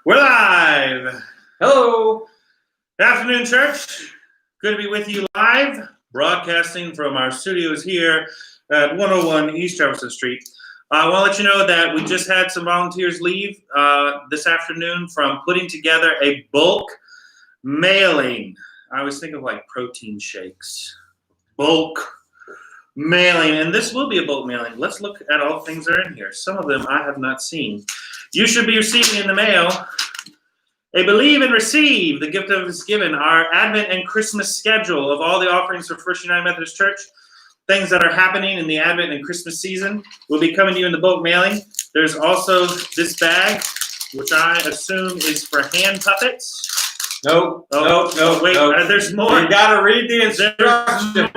We're live. Hello. Good afternoon, church. Good to be with you live, broadcasting from our studios here at 101 East Jefferson Street. I want to let you know that we just had some volunteers leave this afternoon from putting together a bulk mailing. I always think of like protein shakes. Bulk mailing, and this will be a bulk mailing. Let's look at all the things that are in here. Some of them I have not seen. You should be receiving in the mail a Believe and Receive, the gift of is given, our Advent and Christmas schedule of all the offerings for First United Methodist Church, things that are happening in the Advent and Christmas season will be coming to you in the bulk mailing. There's also this bag, which I assume is for hand puppets. No. Wait, there's more. You got to read the instructions.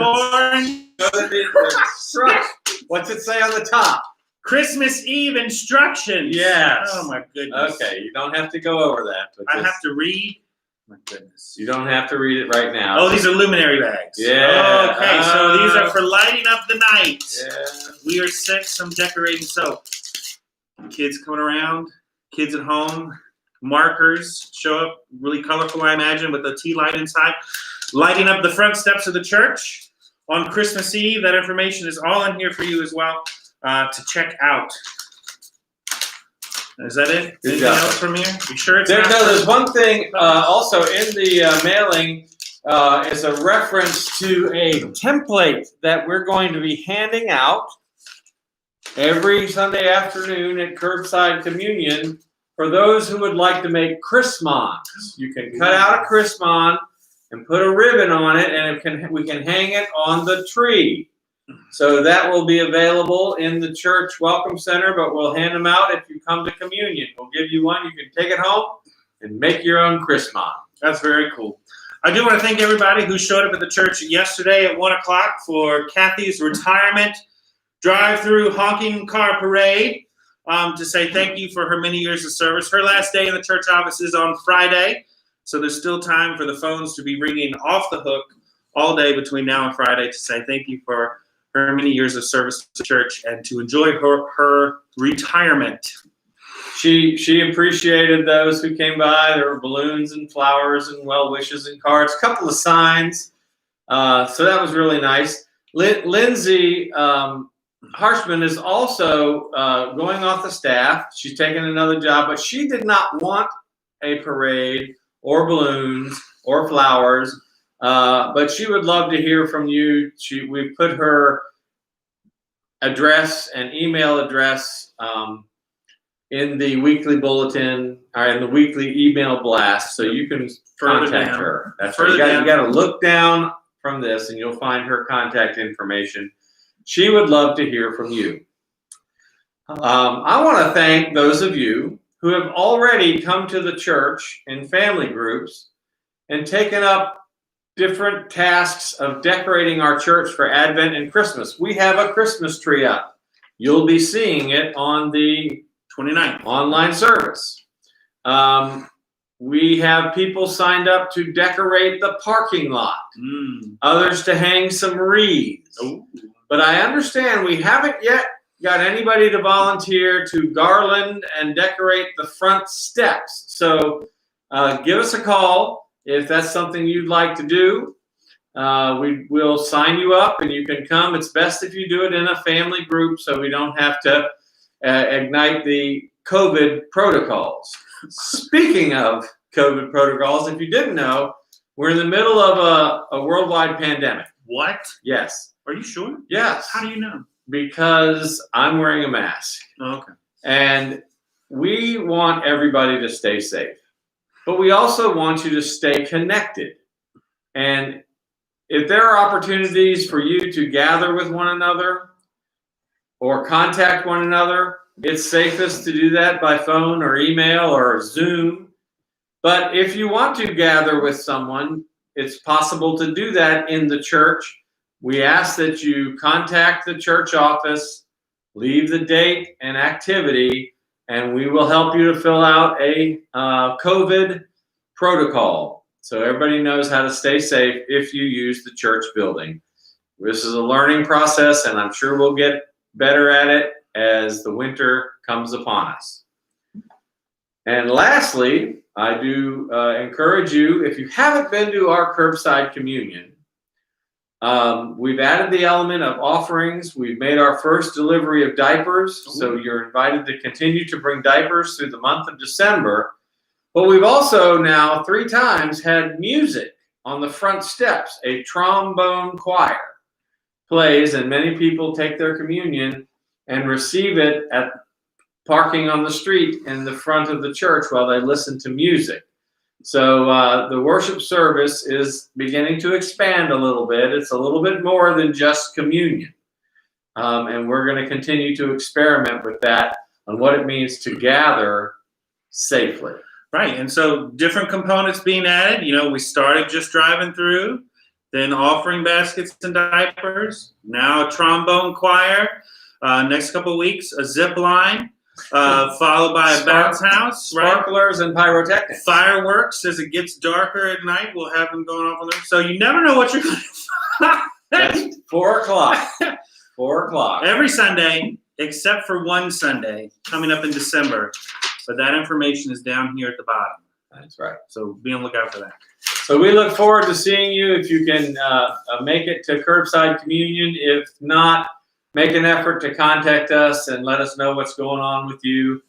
What's it say on the top? Christmas Eve instructions. Yes. Oh my goodness. Okay, you don't have to go over that. But I have to read. My goodness. You don't have to read it right now. Oh, these are luminary bags. Yeah. Okay, so these are for lighting up the night. Yeah. We are set some decorating. So, kids coming around, kids at home, markers show up really colorful, I imagine, with the tea light inside. Lighting up the front steps of the church on Christmas Eve. That information is all in here for you as well. To check out. Is that it? Good Anything job. else from here? You sure it's There's one thing also in the mailing is a reference to a template that we're going to be handing out every Sunday afternoon at Curbside Communion for those who would like to make Chrismons. You can cut out a Chrismon and put a ribbon on it, and we can hang it on the tree. So that will be available in the church welcome center, but we'll hand them out if you come to communion. We'll give you one. You can take it home and make your own Christmas. That's very cool. I do want to thank everybody who showed up at the church yesterday at 1 o'clock for Kathy's retirement drive-through honking car parade to say thank you for her many years of service. Her last day in the church office is on Friday, so there's still time for the phones to be ringing off the hook all day between now and Friday to say thank you for her many years of service to church and to enjoy her retirement. She appreciated those who came by. There were balloons and flowers and well wishes and cards, a couple of signs. So that was really nice. Lindsay Harshman is also going off the staff. She's taking another job, but she did not want a parade or balloons or flowers. But she would love to hear from you. We've put her address and email address in the weekly bulletin or in the weekly email blast, so you can contact her. That's right. You got to look down from this, and you'll find her contact information. She would love to hear from you. I want to thank those of you who have already come to the church in family groups and taken up different tasks of decorating our church for Advent and Christmas. We have a Christmas tree up. You'll be seeing it on the 29th online service. We have people signed up to decorate the parking lot. Others to hang some wreaths. But I understand we haven't yet got anybody to volunteer to garland and decorate the front steps. So give us a call. If that's something you'd like to do, we will sign you up and you can come. It's best if you do it in a family group so we don't have to ignite the COVID protocols. Speaking of COVID protocols, if you didn't know, we're in the middle of a worldwide pandemic. What? Yes. Are you sure? Yes. How do you know? Because I'm wearing a mask. Oh, okay. And we want everybody to stay safe. But we also want you to stay connected. And if there are opportunities for you to gather with one another or contact one another, it's safest to do that by phone or email or Zoom. But if you want to gather with someone, it's possible to do that in the church. We ask that you contact the church office, leave the date and activity, and we will help you to fill out a COVID protocol so everybody knows how to stay safe if you use the church building. This is a learning process, and I'm sure we'll get better at it as the winter comes upon us. And lastly, I do encourage you, if you haven't been to our curbside communion, we've added the element of offerings. We've made our first delivery of diapers, so you're invited to continue to bring diapers through the month of December. But we've also now 3 times had music on the front steps. A trombone choir plays, and many people take their communion and receive it at parking on the street in the front of the church while they listen to music. So the worship service is beginning to expand a little bit. It's a little bit more than just communion. And we're going to continue to experiment with that on what it means to gather safely. Right. And so different components being added. You know, we started just driving through, then offering baskets and diapers, now a trombone choir, next couple of weeks, a zip line. Followed by a bounce house, sparklers, and pyrotechnics. Fireworks as it gets darker at night. We'll have them going off on there. So you never know what you're going to find. That's 4 o'clock. 4 o'clock. Every Sunday, except for one Sunday coming up in December. But that information is down here at the bottom. That's right. So be on the lookout for that. So we look forward to seeing you if you can make it to curbside communion. If not, make an effort to contact us and let us know what's going on with you.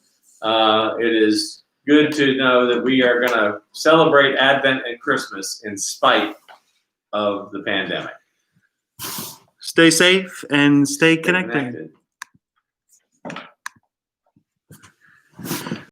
It is good to know that we are going to celebrate Advent and Christmas in spite of the pandemic. Stay safe and stay connected.